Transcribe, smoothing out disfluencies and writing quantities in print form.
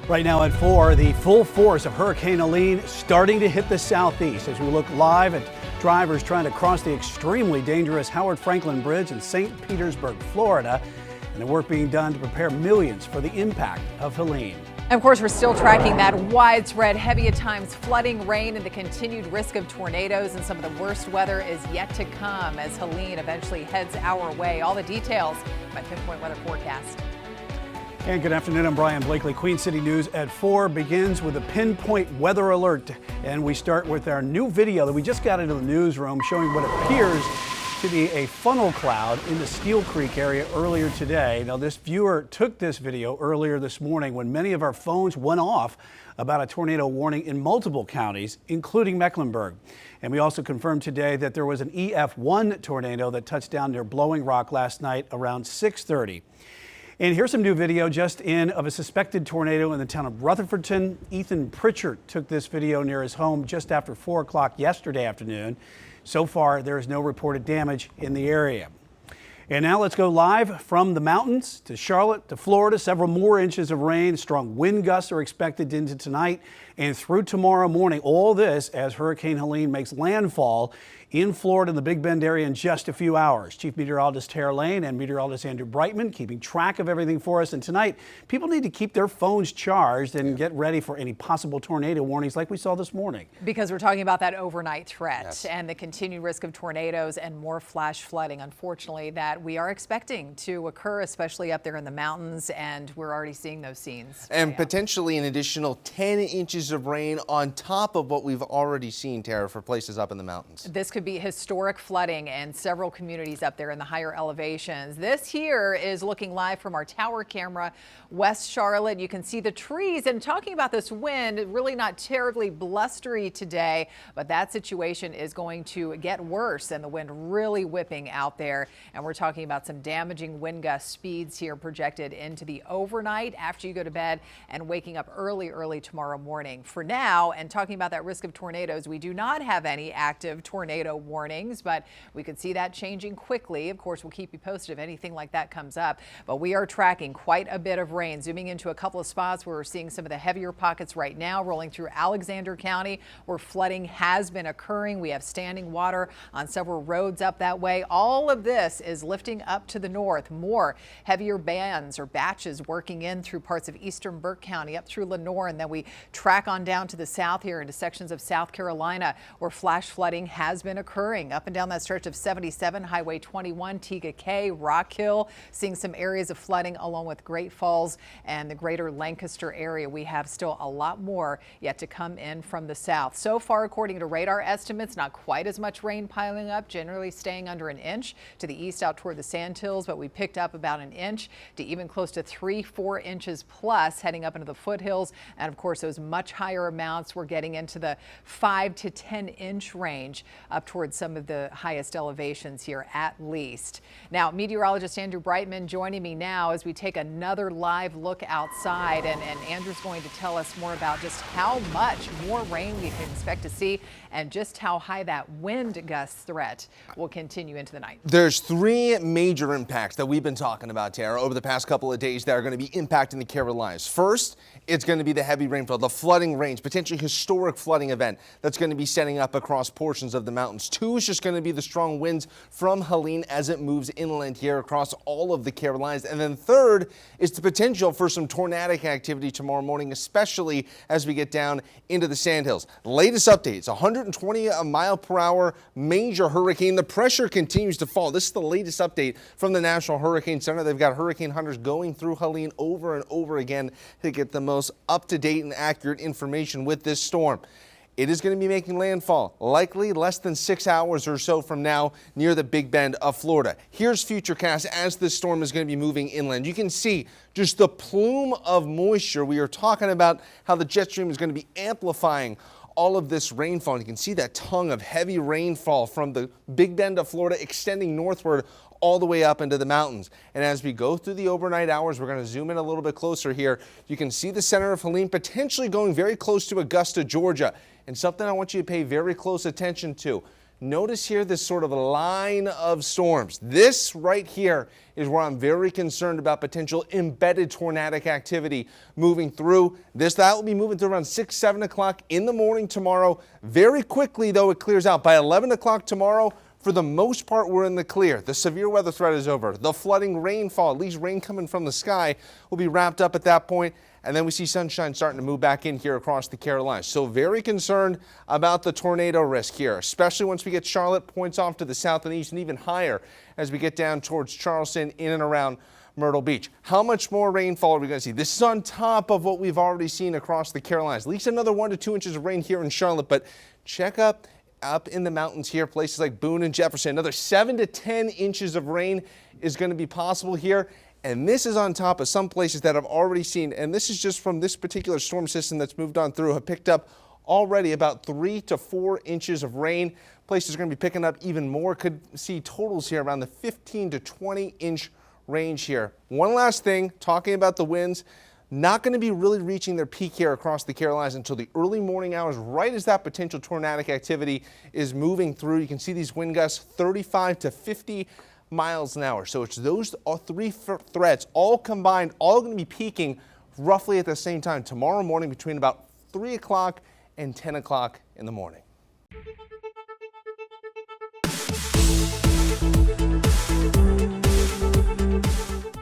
Right now at 4, the full force of Hurricane Helene starting to hit the southeast as we look live at drivers trying to cross the extremely dangerous Howard Franklin Bridge in St. Petersburg, Florida, and the work being done to prepare millions for the impact of Helene. And of course, we're still tracking that widespread, heavy at times flooding, rain, and the continued risk of tornadoes. And some of the worst weather is yet to come as Helene eventually heads our way. All the details, my Pinpoint Weather Forecast. And good afternoon, I'm Brian Blakely. Queen City News at 4 begins with a pinpoint weather alert. And we start with our new video that we just got into the newsroom showing what appears to be a funnel cloud in the Steel Creek area earlier today. Now, this viewer took this video earlier this morning when many of our phones went off about a tornado warning in multiple counties, including Mecklenburg. And we also confirmed today that there was an EF1 tornado that touched down near Blowing Rock last night around 6:30. And here's some new video just in of a suspected tornado in the town of Rutherfordton. Ethan Pritchard took this video near his home just after 4 o'clock yesterday afternoon. So far, there is no reported damage in the area. And now let's go live from the mountains to Charlotte to Florida. Several more inches of rain. Strong wind gusts are expected into tonight and through tomorrow morning. All this as Hurricane Helene makes landfall in Florida and the Big Bend area in just a few hours. Chief Meteorologist Helene and meteorologist Andrew Brightman keeping track of everything for us. And tonight, people need to keep their phones charged and get ready for any possible tornado warnings like we saw this morning. Because we're talking about that overnight threat Yes. and the continued risk of tornadoes and more flash flooding, unfortunately, that we are expecting to occur, especially up there in the mountains. And we're already seeing those scenes. And potentially an additional 10 inches of rain on top of what we've already seen, Tara, for places up in the mountains. This could be historic flooding in several communities up there in the higher elevations. This here is looking live from our tower camera, West Charlotte. You can see the trees, and talking about this wind, really not terribly blustery today, but that situation is going to get worse and the wind really whipping out there. And we're talking about some damaging wind gust speeds here projected into the overnight after you go to bed and waking up early tomorrow morning. For now, and talking about that risk of tornadoes, we do not have any active tornado warnings, but we could see that changing quickly. Of course, we'll keep you posted if anything like that comes up, but we are tracking quite a bit of rain. Zooming into a couple of spots where we're seeing some of the heavier pockets right now rolling through Alexander County where flooding has been occurring. We have standing water on several roads up that way. All of this is lifting up to the north. More heavier bands or batches working in through parts of eastern Burke County up through Lenoir, and then we track on down to the south here into sections of South Carolina where flash flooding has been occurring up and down that stretch of 77, Highway 21, Tega Cay, Rock Hill, seeing some areas of flooding along with Great Falls and the greater Lancaster area. We have still a lot more yet to come in from the south. So far, according to radar estimates, not quite as much rain piling up, generally staying under an inch to the east out toward the Sandhills, but we picked up about an inch to even close to 3-4 inches plus heading up into the foothills. And of course, those much higher amounts, we're getting into the 5 to 10 inch range up towards some of the highest elevations here at least. Now, meteorologist Andrew Brightman joining me now as we take another live look outside, and Andrew's going to tell us more about just how much more rain we can expect to see and just how high that wind gust threat will continue into the night. There's 3 major impacts that we've been talking about, Tara, over the past couple of days that are going to be impacting the Carolinas. First, it's going to be the heavy rainfall, the flooding range, potentially historic flooding event that's going to be setting up across portions of the mountains. 2 is just going to be the strong winds from Helene as it moves inland here across all of the Carolinas. And then third is the potential for some tornadic activity tomorrow morning, especially as we get down into the Sandhills. Latest updates, 120 mile per hour major hurricane. The pressure continues to fall. This is the latest update from the National Hurricane Center. They've got hurricane hunters going through Helene over and over again to get the most up-to-date and accurate information with this storm. It is going to be making landfall, likely less than 6 hours or so from now near the Big Bend of Florida. Here's Futurecast as this storm is going to be moving inland. You can see just the plume of moisture. We are talking about how the jet stream is going to be amplifying all of this rainfall. And you can see that tongue of heavy rainfall from the Big Bend of Florida extending northward all the way up into the mountains. And as we go through the overnight hours, we're going to zoom in a little bit closer here. You can see the center of Helene potentially going very close to Augusta, Georgia. And something I want you to pay very close attention to. Notice here this sort of line of storms. This right here is where I'm very concerned about potential embedded tornadic activity moving through. That will be moving through around 6, 7 o'clock in the morning tomorrow. Very quickly, though, it clears out. By 11 o'clock tomorrow, for the most part, we're in the clear. The severe weather threat is over. The flooding, rainfall, at least rain coming from the sky, will be wrapped up at that point. And then we see sunshine starting to move back in here across the Carolinas. So very concerned about the tornado risk here, especially once we get Charlotte, points off to the south and east, and even higher as we get down towards Charleston, in and around Myrtle Beach. How much more rainfall are we going to see? This is on top of what we've already seen across the Carolinas. At least another 1 to 2 inches of rain here in Charlotte, but check up in the mountains here, places like Boone and Jefferson. Another 7 to 10 inches of rain is going to be possible here. And this is on top of some places that have already seen, and this is just from this particular storm system that's moved on through, have picked up already about 3 to 4 inches of rain. Places are going to be picking up even more. Could see totals here around the 15 to 20 inch range here. One last thing, talking about the winds, not going to be really reaching their peak here across the Carolinas until the early morning hours, right as that potential tornadic activity is moving through. You can see these wind gusts 35 to 50 miles an hour. So it's those three threats all combined, all going to be peaking roughly at the same time tomorrow morning between about 3 o'clock and 10 o'clock in the morning.